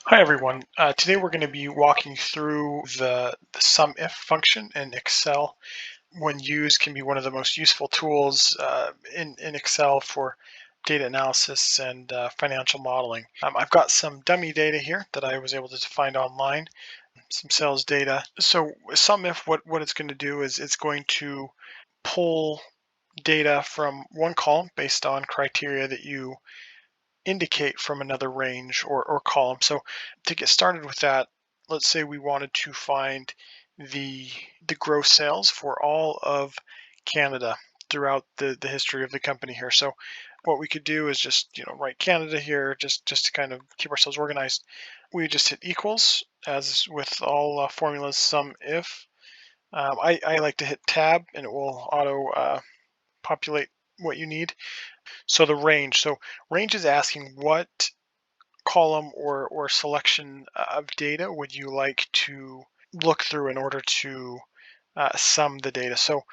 Hi everyone. Today we're going to be walking through the SUMIF function in Excel. When used, can be one of the most useful tools in Excel for data analysis and financial modeling. I've got some dummy data here that I was able to find online, some sales data. So SUMIF, what it's going to do is it's going to pull data from one column based on criteria that you indicate from another range or column. So to get started with that, let's say we wanted to find the gross sales for all of Canada throughout the history of the company here. So what we could do is just write Canada here just to kind of keep ourselves organized. We just hit equals, as with all formulas, sum if. I like to hit tab and it will auto populate what you need. So the range. So range is asking what column or selection of data would you like to look through in order to sum the data. So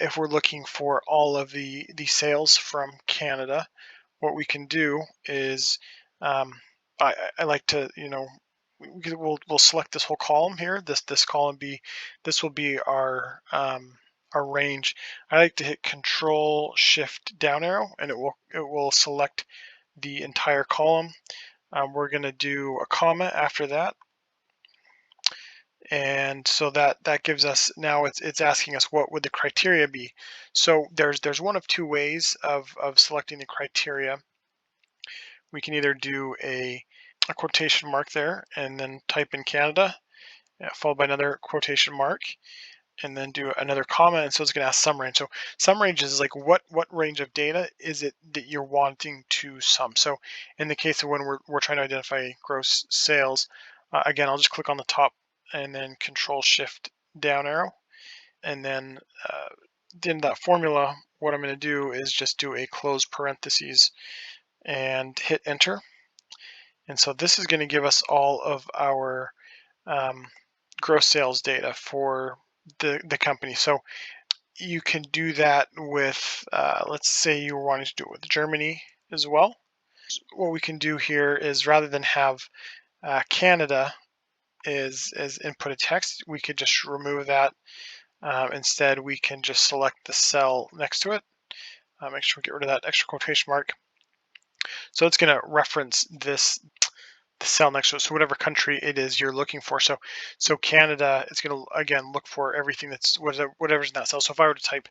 if we're looking for all of the sales from Canada, what we can do is I like to we'll select this whole column here. This will be our range. I like to hit Control Shift down arrow, and it will select the entire column. We're going to do a comma after that, and so that gives us, now it's asking us what would the criteria be. So there's one of two ways of selecting the criteria. We can either do a quotation mark there and then type in Canada, followed by another quotation mark, and then do another comma, and so it's going to ask sum range. So sum range is like what range of data is it that you're wanting to sum. So in the case of when we're trying to identify gross sales, again, I'll just click on the top and then Control Shift down arrow, and then in that formula, what I'm going to do is just do a close parentheses and hit enter. And so this is going to give us all of our gross sales data for the company. So you can do that with, let's say you were wanting to do it with Germany as well. So what we can do here is, rather than have Canada as inputted text, we could just remove that. Instead, we can just select the cell next to it. Make sure we get rid of that extra quotation mark. So it's going to reference the cell next to it, so whatever country it is you're looking for. So Canada is going to again look for everything that's whatever's in that cell. So if I were to type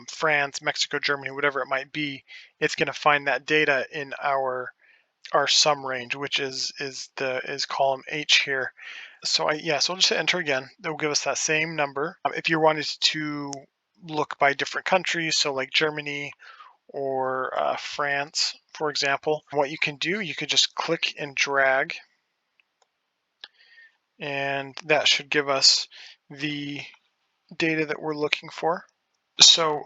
France, Mexico, Germany, whatever it might be, it's going to find that data in our sum range, which is column H here. So so I'll just hit enter again. That will give us that same number. If you wanted to look by different countries, so like Germany or France, for example, what you can do, you could just click and drag, and that should give us the data that we're looking for. So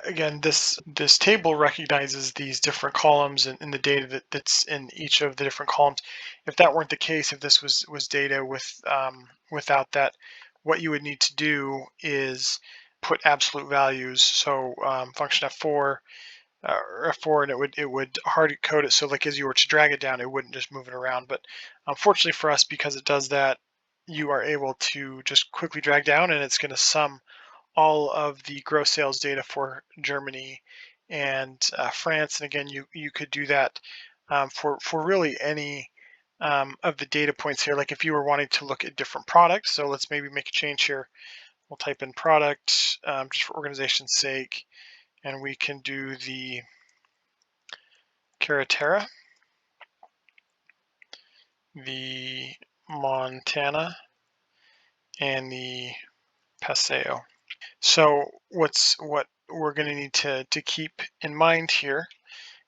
again, this table recognizes these different columns and the data that's in each of the different columns. If that weren't the case, if this was data without that, what you would need to do is put absolute values. So function F4 or F4, and it would hard code it, so like as you were to drag it down, it wouldn't just move it around. But unfortunately for us, because it does that, you are able to just quickly drag down, and it's going to sum all of the gross sales data for Germany and France. And again, you could do that for really any of the data points here. Like if you were wanting to look at different products, so let's maybe make a change here. We'll type in product just for organization's sake, and we can do the Carretera, the Montana, and the Paseo. So what we're going to need to keep in mind here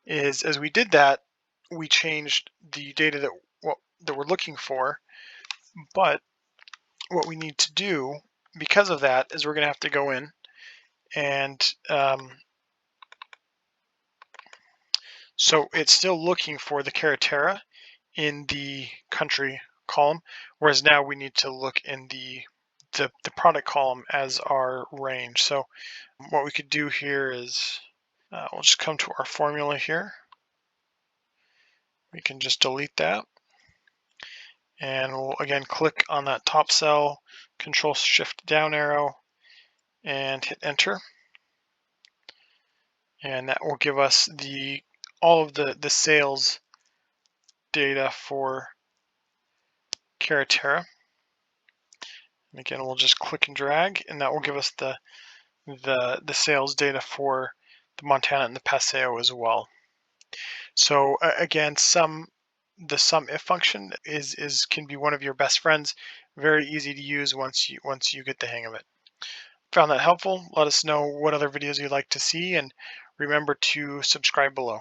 is, as we did that, we changed the data that we're looking for. But what we need to do because of that is we're going to have to go in and so it's still looking for the Carretera in the country column, whereas now we need to look in the product column as our range. So what we could do here is we'll just come to our formula here. We can just delete that. And we'll again click on that top cell, Control Shift down arrow, and hit enter. And that will give us all of the sales data for Caraterra. And again, we'll just click and drag, and that will give us the sales data for the Montana and the Paseo as well. So again, the SUMIF function can be one of your best friends. Very easy to use once you get the hang of it. Found that helpful? Let us know what other videos you'd like to see, and remember to subscribe below.